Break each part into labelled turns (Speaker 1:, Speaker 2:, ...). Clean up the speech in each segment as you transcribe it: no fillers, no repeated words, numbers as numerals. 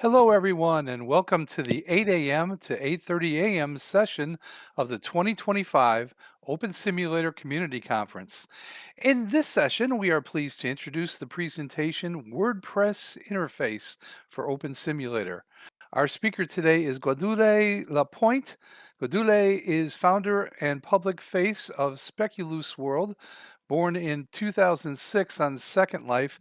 Speaker 1: Hello, everyone, and welcome to the 8 a.m. to 8:30 a.m. session of the 2025 Open Simulator Community Conference. In this session, we are pleased to introduce the presentation WordPress Interface for Open Simulator. Our speaker today is Gwadule Lapointe. Gwadule is founder and public face of Speculous World, born in 2006 on Second Life.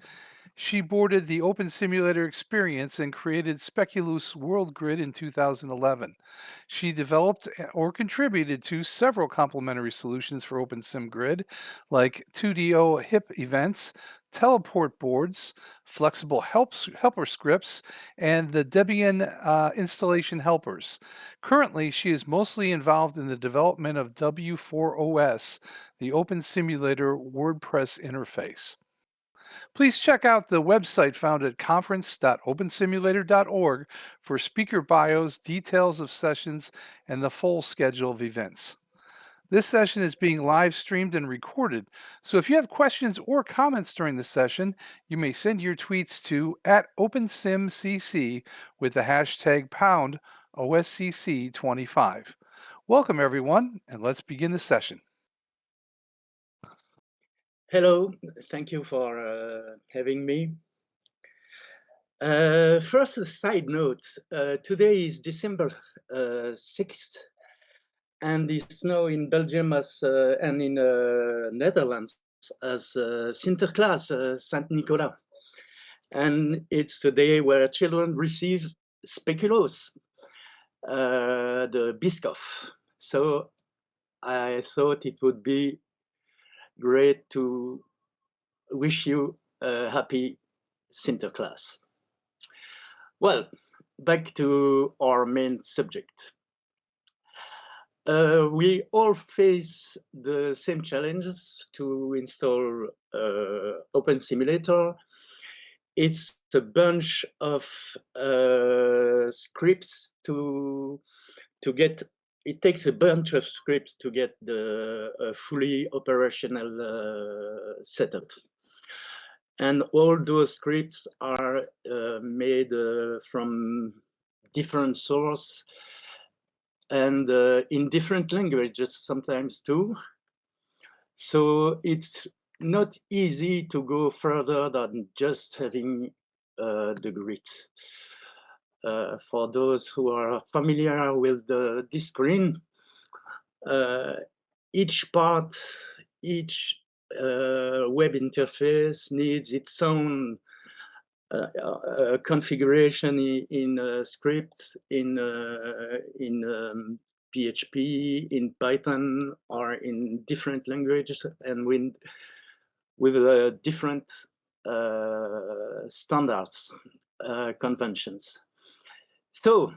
Speaker 1: She boarded the Open Simulator experience and created Speculous World Grid in 2011. She developed or contributed to several complementary solutions for OpenSim Grid, like 2DO HIP events, teleport boards, flexible helper scripts, and the Debian installation helpers. Currently, she is mostly involved in the development of W4OS, the Open Simulator WordPress interface. Please check out the website found at conference.opensimulator.org for speaker bios, details of sessions, and the full schedule of events. This session is being live streamed and recorded, so if you have questions or comments during the session, you may send your tweets to @OpenSimCC with the hashtag #OSCC25. Welcome, everyone, and let's begin the session.
Speaker 2: Hello, thank you for having me. First, a side note. Today is December 6th, and the snow in Belgium and in Netherlands as Sinterklaas, Saint Nicolas. And it's the day where children receive speculoos, the biscoff. So I thought it would be great to wish you a happy Sinterklaas. Well, back to our main subject. We all face the same challenges to install OpenSimulator. It's a bunch of scripts to get. It takes a bunch of scripts to get the fully operational setup. And all those scripts are made from different source and in different languages sometimes too. So it's not easy to go further than just having the grid. For those who are familiar with this screen, each part, each web interface needs its own configuration in scripts, in PHP, in Python, or in different languages, and with different standards, conventions. So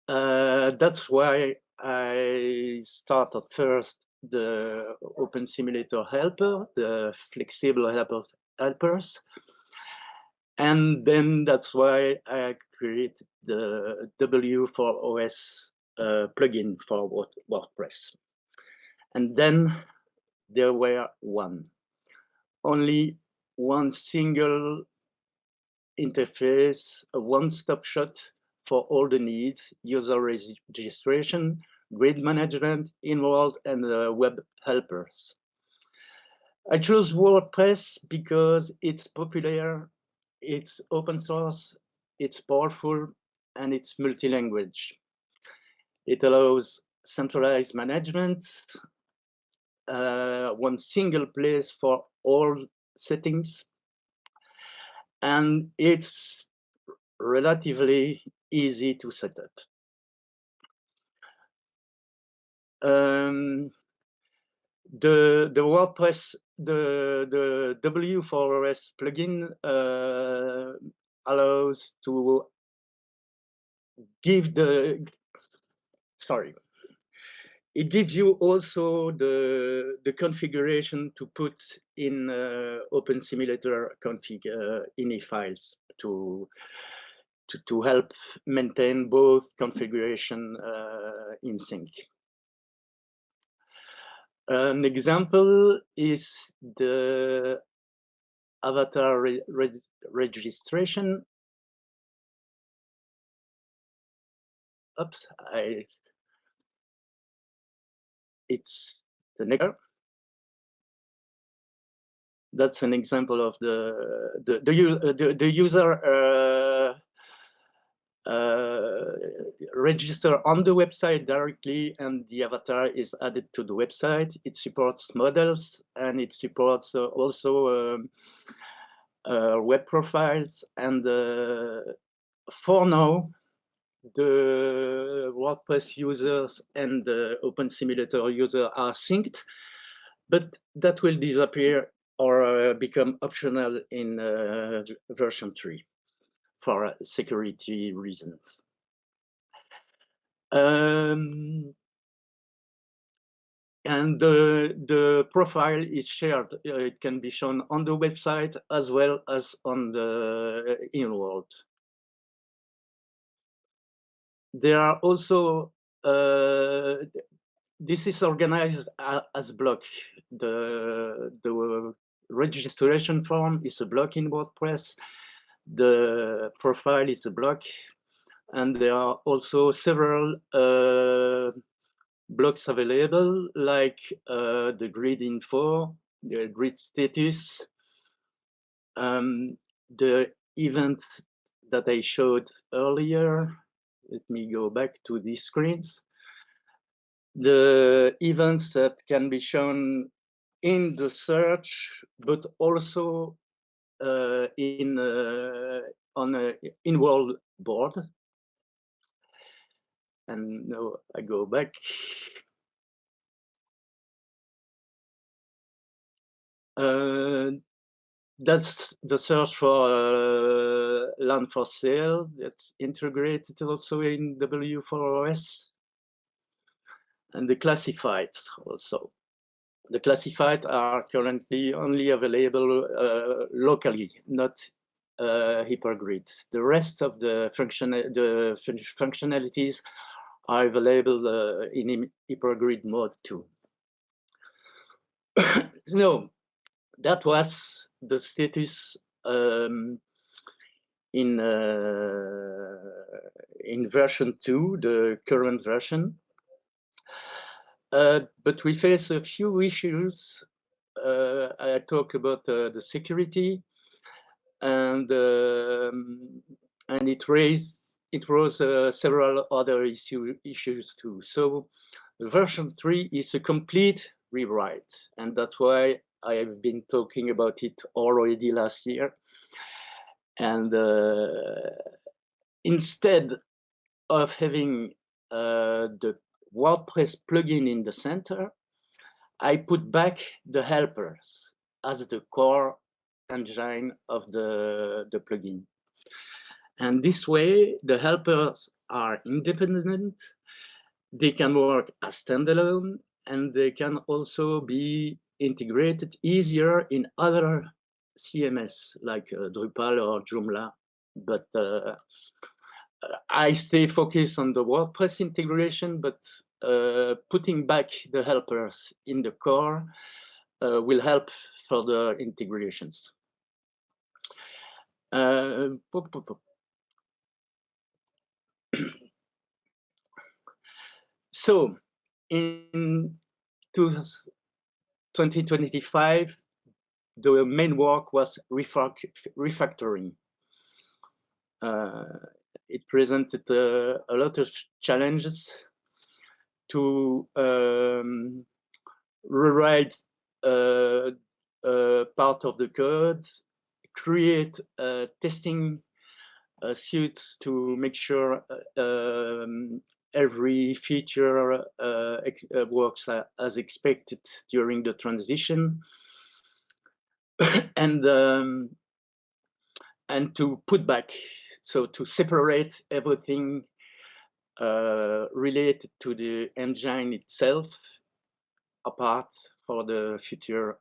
Speaker 2: that's why I started first the OpenSimulator helper, the flexible helpers. And then that's why I created the W4OS plugin for WordPress. And then there were only one single interface, a one-stop shop for all the needs: user registration, grid management, in-world, and web helpers. I chose WordPress because it's popular, it's open source, it's powerful, and it's multi-language. It allows centralized management, one single place for all settings, and it's relatively easy to set up. The WordPress, the W4OS plugin allows to give it gives you also the configuration to put in OpenSimulator config ini files to help maintain both configuration in sync. An example is the avatar registration. oops, it's the next. That's an example of the user register on the website directly, and the avatar is added to the website. It supports models, and it supports also web profiles. And for now, the WordPress users and the OpenSimulator user are synced, but that will disappear or become optional in version 3 for security reasons. And the profile is shared. It can be shown on the website as well as on the in-world. There are also, this is organized as block. The registration form is a block in WordPress. The profile is a block. And there are also several blocks available, like the grid info, the grid status, the event that I showed earlier. Let me go back to these screens. The events that can be shown in the search, but also on an in-world board. And now I go back. That's the search for land for sale. That's integrated also in W4OS. And the classified also. The classified are currently only available locally, not hypergrid. The rest of the functionalities are available in hypergrid mode too. No, that was the status in version 2, the current version. But we face a few issues. I talk about the security, and it rose several other issues too. So version 3 is a complete rewrite, and that's why I have been talking about it already last year. And instead of having the WordPress plugin in the center, I put back the helpers as the core engine of the plugin. And this way, the helpers are independent, they can work as standalone, and they can also be integrated easier in other CMS like Drupal or Joomla. But I stay focused on the WordPress integration, but putting back the helpers in the core will help further integrations. So in 2025, the main work was refactoring. It presented a lot of challenges to rewrite part of the code, create testing suites to make sure every feature works as expected during the transition, and to put back, so to separate everything related to the engine itself apart for the future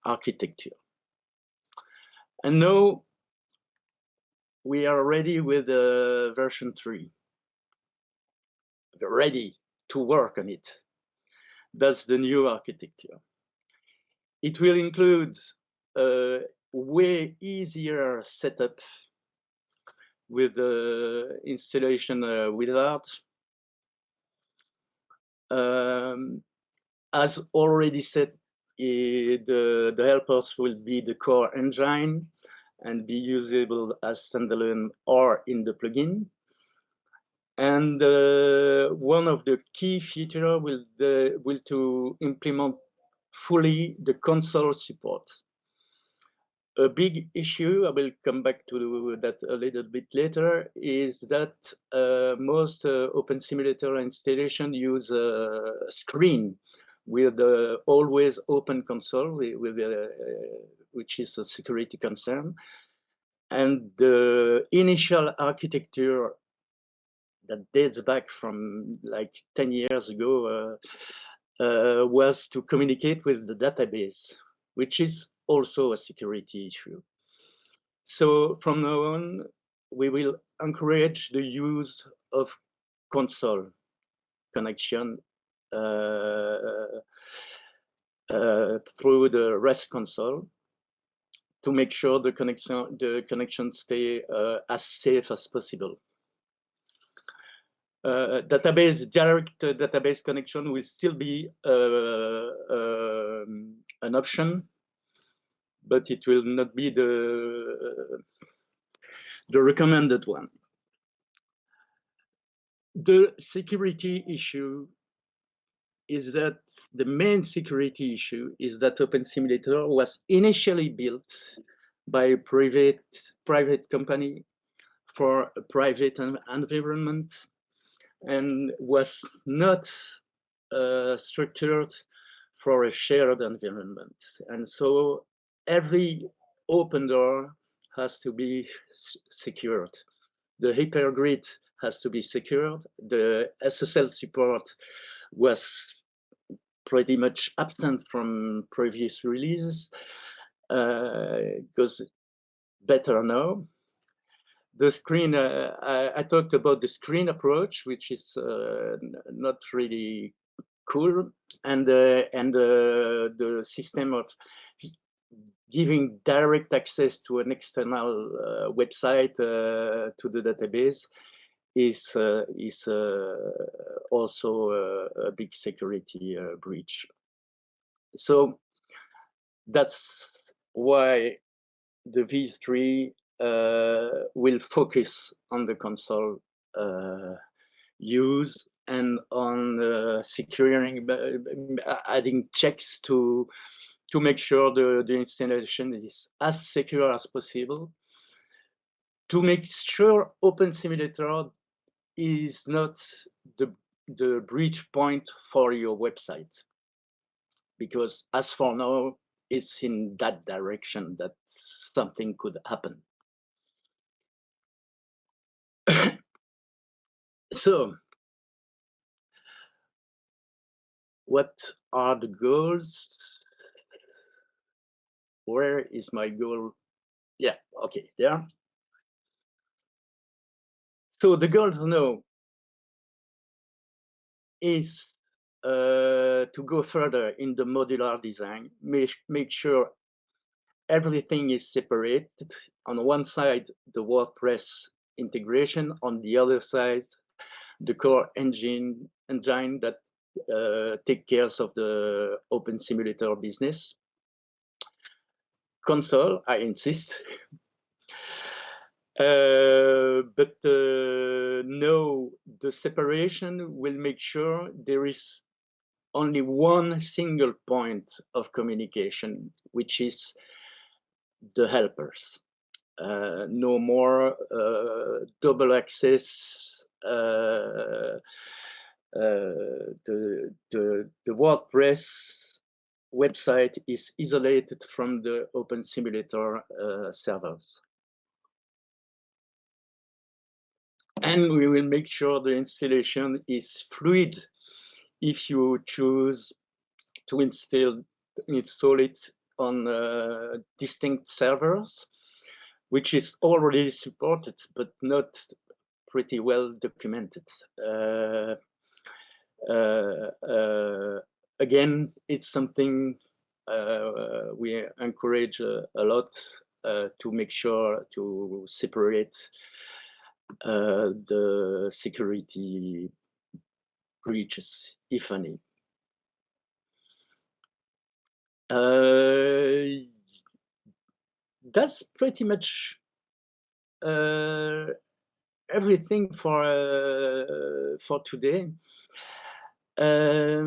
Speaker 2: architecture. And now we are ready with version 3. We're ready to work on it. That's the new architecture. It will include a way easier setup with the installation wizard. As already said, the helpers will be the core engine and be usable as standalone or in the plugin. And one of the key features will to implement fully the console support. A big issue, I will come back to that a little bit later, is that most OpenSimulator installation use a screen with always open console, which is a security concern. And the initial architecture that dates back from like 10 years ago was to communicate with the database, which is also a security issue. So from now on, we will encourage the use of console connection through the REST console to make sure the connection stay as safe as possible. Direct database connection will still be an option, but it will not be the recommended one. The security issue is that the main security issue is that OpenSimulator was initially built by a private company for a private environment and was not structured for a shared environment. And so every open door has to be secured. The hypergrid has to be secured. The SSL support was pretty much absent from previous releases. Goes better now. The screen, I talked about the screen approach, which is not really cool, and the system of giving direct access to an external website to the database is also a big security breach. So that's why the V3 will focus on the console use and on securing, adding checks to make sure the installation is as secure as possible, to make sure OpenSimulator is not the breach point for your website, because as for now, it's in that direction that something could happen. So, what are the goals? Where is my goal? Yeah, okay, there. So the goal now is to go further in the modular design, make sure everything is separated. On one side, the WordPress integration, on the other side, the core engine that take care of the OpenSimulator business. Console, I insist. But no, the separation will make sure there is only one single point of communication, which is the helpers. No more double access. The WordPress website is isolated from the OpenSimulator servers. And we will make sure the installation is fluid if you choose to install it on distinct servers, which is already supported, but not pretty well documented. Again, it's something we encourage a lot to make sure to separate the security breaches, if any. That's pretty much everything for today. I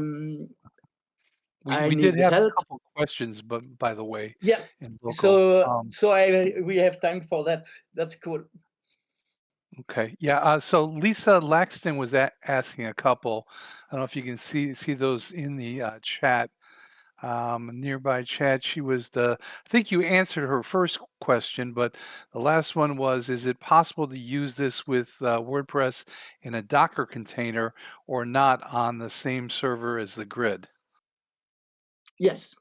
Speaker 1: We did
Speaker 2: need
Speaker 1: have a
Speaker 2: help.
Speaker 1: couple questions, but by the way,
Speaker 2: Yeah.
Speaker 1: in local.
Speaker 2: So we have time for that. That's cool.
Speaker 1: Okay, yeah. So Lisa Laxton was asking a couple. I don't know if you can see those in the chat. Nearby chat, she was I think you answered her first question, but the last one was, is it possible to use this with WordPress in a Docker container or not on the same server as the grid?
Speaker 2: Yes,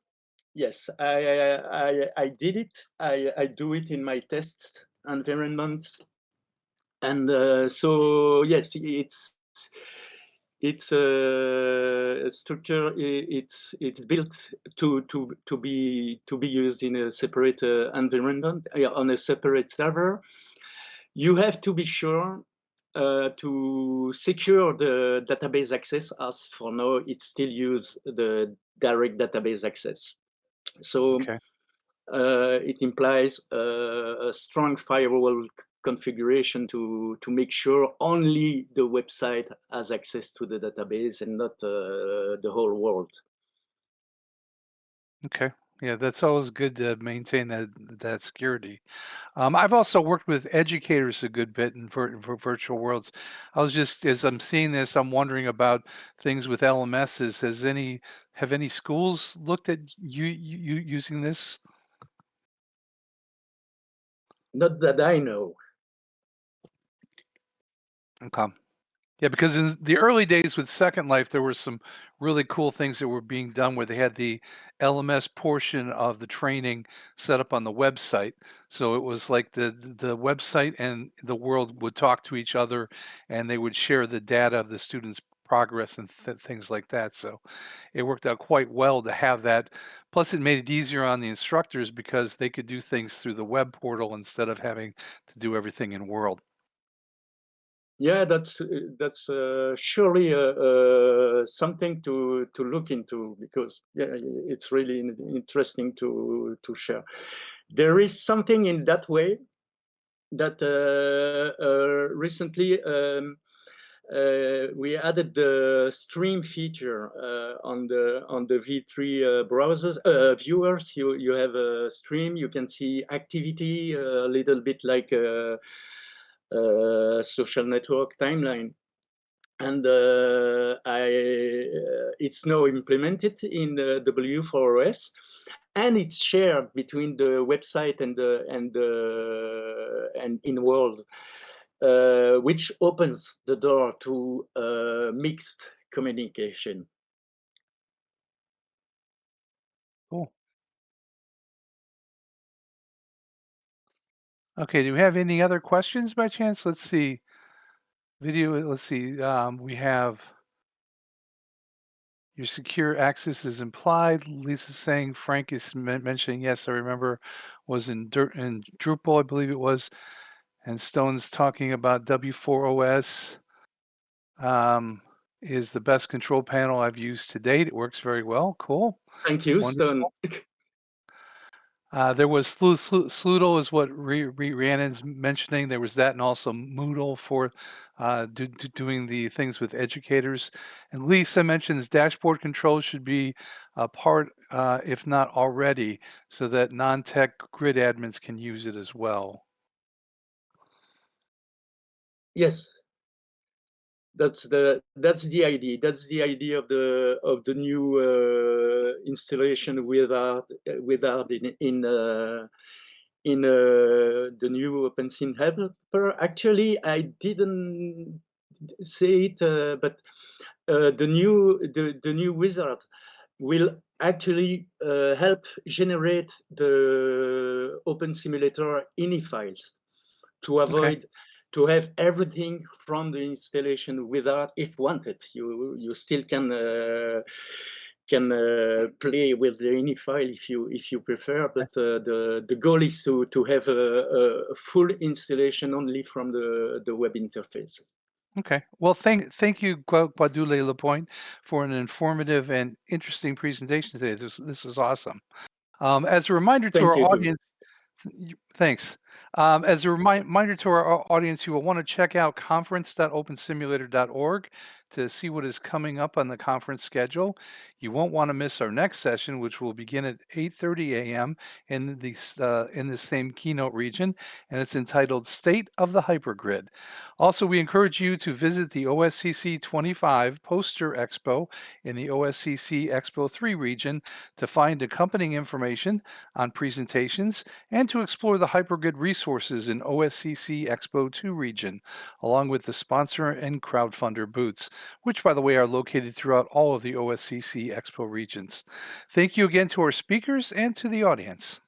Speaker 2: yes. I did it. I do it in my test environment, and so yes, it's a structure. It's built to be used in a separate environment on a separate server. You have to be sure to secure the database access, as for now it still use the direct database access. So
Speaker 1: Okay.
Speaker 2: it implies a strong firewall configuration to make sure only the website has access to the database and not the whole world.
Speaker 1: Okay. Yeah, that's always good to maintain that security. I've also worked with educators a good bit in for virtual worlds. I was just as I'm seeing this, I'm wondering about things with LMSs. Have any schools looked at you using this?
Speaker 2: Not that I know.
Speaker 1: Okay. Yeah, because in the early days with Second Life, there were some really cool things that were being done where they had the LMS portion of the training set up on the website. So it was like the website and the world would talk to each other, and they would share the data of the students' progress and things like that. So it worked out quite well to have that. Plus, it made it easier on the instructors because they could do things through the web portal instead of having to do everything in World.
Speaker 2: Yeah, that's surely something to look into, because yeah, it's really interesting to share. There is something in that way that recently we added the stream feature on the V3 browsers viewers. You have a stream. You can see activity a little bit like a social network timeline, and it's now implemented in W4OS, and it's shared between the website and in world, which opens the door to mixed communication.
Speaker 1: Cool. Okay, do we have any other questions by chance? Let's see. Video, let's see. We have your secure access is implied. Lisa's saying Frank is mentioning, yes, I remember, was in Drupal, I believe it was. And Stone's talking about W4OS is the best control panel I've used to date. It works very well. Cool.
Speaker 2: Thank you, Stone.
Speaker 1: Wonderful. There was Sloodle is what Rhiannon's mentioning. There was that, and also Moodle for doing the things with educators. And Lisa mentions dashboard control should be a part, if not already, so that non-tech grid admins can use it as well.
Speaker 2: Yes, that's the idea. That's the idea of the new installation without in the new OpenSim helper. Actually, I didn't say it, but the new wizard will actually help generate the OpenSimulator ini files to
Speaker 1: Okay.
Speaker 2: avoid to have everything from the installation without, if wanted. You still can play with the ini file if you prefer, but the goal is to have a full installation only from the web interfaces.
Speaker 1: Okay. Well, thank you, Guadule Lapointe, for an informative and interesting presentation today. This is awesome. As a reminder to
Speaker 2: Thank
Speaker 1: our
Speaker 2: you too.
Speaker 1: audience, thanks. As a reminder to our audience, you will want to check out conference.opensimulator.org to see what is coming up on the conference schedule. You won't want to miss our next session, which will begin at 8:30 a.m. In the same keynote region, and it's entitled "State of the Hypergrid." Also, we encourage you to visit the OSCC 25 Poster Expo in the OSCC Expo 3 region to find accompanying information on presentations and to explore the hypergrid resources in OSCC Expo 2 region, along with the sponsor and crowdfunder booths, which, by the way, are located throughout all of the OSCC Expo regions. Thank you again to our speakers and to the audience.